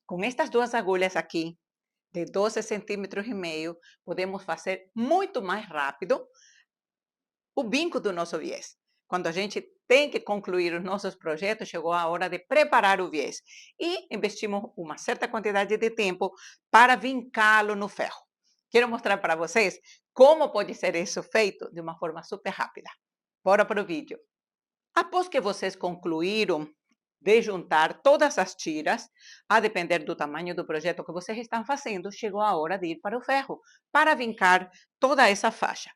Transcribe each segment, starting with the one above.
Com estas duas agulhas aqui, de 12 centímetros e meio, podemos fazer muito mais rápido o vinco do nosso viés. Quando a gente tem que concluir os nossos projetos, chegou a hora de preparar o viés. E investimos uma certa quantidade de tempo para vincá-lo no ferro. Quero mostrar para vocês como pode ser isso feito de uma forma super rápida. Bora para o vídeo. Após que vocês concluíram de juntar todas as tiras, a depender do tamanho do projeto que vocês estão fazendo, chegou a hora de ir para o ferro, para vincar toda essa faixa.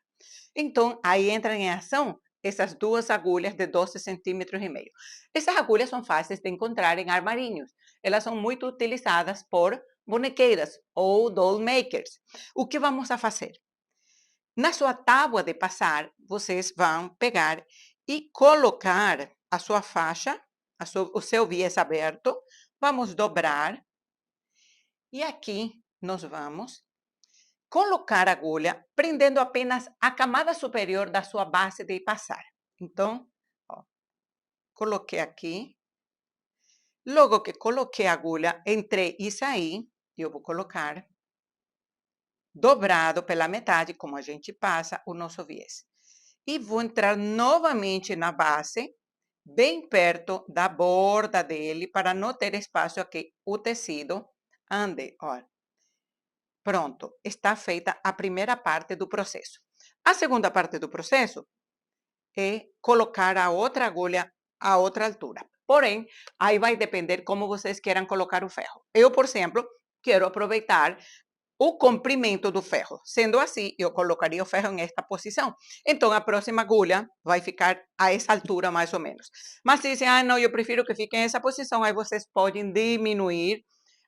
Então, aí entram em ação essas duas agulhas de 12 centímetros e meio. Essas agulhas são fáceis de encontrar em armarinhos. Elas são muito utilizadas por bonequeiras ou doll makers. O que vamos a fazer? Na sua tábua de passar, vocês vão pegar e colocar a sua faixa, o seu viés aberto. Vamos dobrar. E aqui nós vamos colocar a agulha prendendo apenas a camada superior da sua base de passar. Então, ó, coloquei aqui. Logo que coloquei a agulha, entrei e saí, eu vou colocar dobrado pela metade, como a gente passa o nosso viés. E vou entrar novamente na base, bem perto da borda dele, para não ter espaço aqui o tecido ande, ó. Pronto, está feita a primeira parte do processo. A segunda parte do processo é colocar a outra agulha a outra altura. Porém, aí vai depender como vocês queiram colocar o ferro. Eu, por exemplo, quero aproveitar o comprimento do ferro. Sendo assim, eu colocaria o ferro nesta posição. Então, a próxima agulha vai ficar a essa altura, mais ou menos. Mas se dizem, não, eu prefiro que fique nessa posição, aí vocês podem diminuir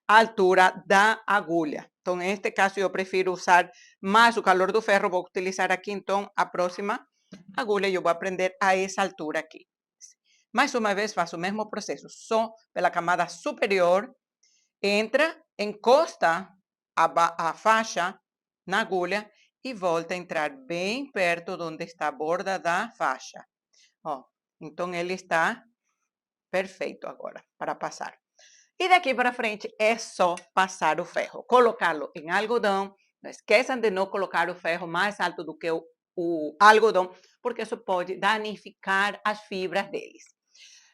a altura da agulha. Então, neste caso, eu prefiro usar mais o calor do ferro. Vou utilizar aqui, então, a próxima agulha. Eu vou prender a essa altura aqui. Mais uma vez, faço o mesmo processo. Só pela camada superior, entra, encosta a faixa na agulha e volta a entrar bem perto de onde está a borda da faixa. Ó, então, ele está perfeito agora para passar. E daqui para frente é só passar o ferro, colocá-lo em algodão. Não esqueçam de não colocar o ferro mais alto do que o algodão, porque isso pode danificar as fibras deles.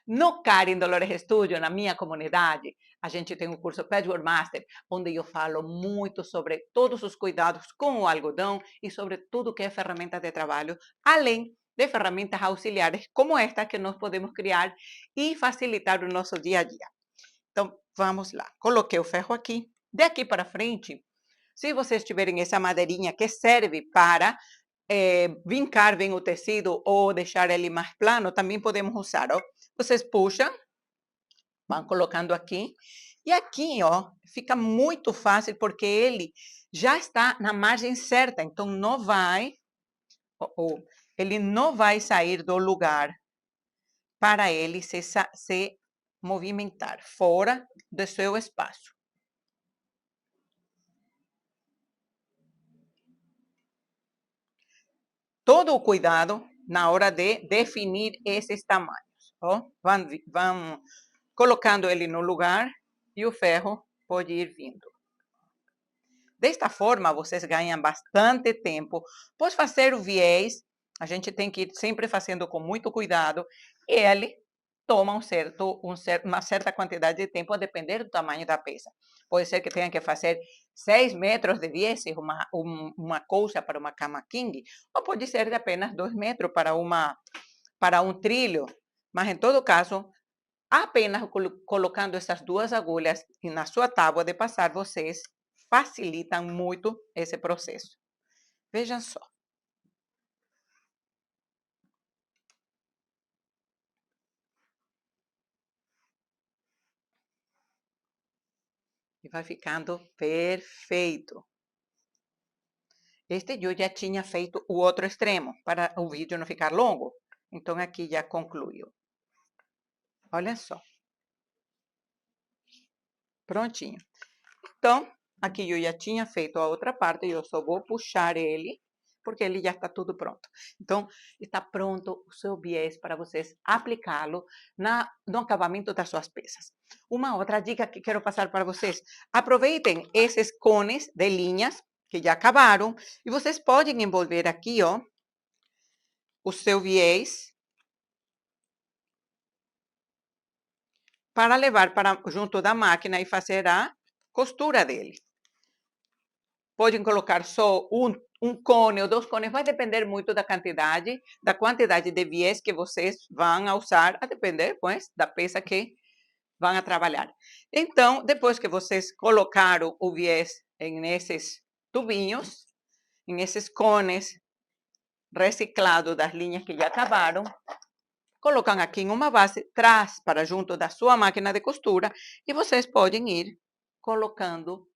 No Karen Dolores Studio, na minha comunidade, a gente tem um curso Patchwork Master, onde eu falo muito sobre todos os cuidados com o algodão e sobre tudo que é ferramenta de trabalho, além de ferramentas auxiliares como esta que nós podemos criar e facilitar o nosso dia a dia. Então, vamos lá. Coloquei o ferro aqui. Daqui para frente, se vocês tiverem essa madeirinha que serve para vincar bem o tecido ou deixar ele mais plano, também podemos usar, ó. Vocês puxam, vão colocando aqui. E aqui, ó, fica muito fácil porque ele já está na margem certa. Então, não vai, ele não vai sair do lugar para ele se movimentar fora do seu espaço. Todo o cuidado na hora de definir esses tamanhos. Ó, vão colocando ele no lugar e o ferro pode ir vindo. Desta forma, vocês ganham bastante tempo. Pois fazer o viés, a gente tem que ir sempre fazendo com muito cuidado. E ele toma uma certa quantidade de tempo, a depender do tamanho da peça. Pode ser que tenha que fazer 6 metros de viés, uma colcha para uma cama king, ou pode ser de apenas 2 metros para um trilho. Mas, em todo caso, apenas colocando essas duas agulhas na sua tábua de passar, vocês facilitam muito esse processo. Vejam só. E vai ficando perfeito. Este eu já tinha feito o outro extremo, para o vídeo não ficar longo. Então, aqui já concluiu. Olha só. Prontinho. Então, aqui eu já tinha feito a outra parte, eu só vou puxar ele porque ele já está tudo pronto. Então, está pronto o seu viés para vocês aplicá-lo no acabamento das suas peças. Uma outra dica que quero passar para vocês: aproveitem esses cones de linhas que já acabaram e vocês podem envolver aqui, ó, o seu viés para levar para junto da máquina e fazer a costura dele. Podem colocar só um cone ou 2 cones, vai depender muito da quantidade de viés que vocês vão usar, a depender, pues, da peça que vão a trabalhar. Então, depois que vocês colocaram o viés nesses tubinhos, nesses cones reciclados das linhas que já acabaram, colocam aqui em uma base, traz para junto da sua máquina de costura e vocês podem ir colocando,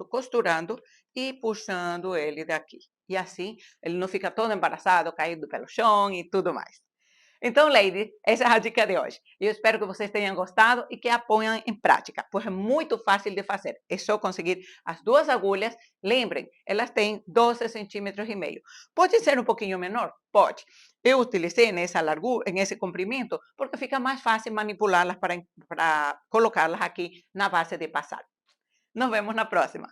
costurando e puxando ele daqui. E assim, ele não fica todo embaraçado, caído pelo chão e tudo mais. Então, ladies, essa é a dica de hoje. Eu espero que vocês tenham gostado e que a ponham em prática, pois é muito fácil de fazer. É só conseguir as 2 agulhas. Lembrem, elas têm 12 centímetros e meio. Pode ser um pouquinho menor? Pode. Eu utilizei nessa largura, nesse comprimento, porque fica mais fácil manipulá-las para colocá-las aqui na base de passar. Nos vemos na próxima.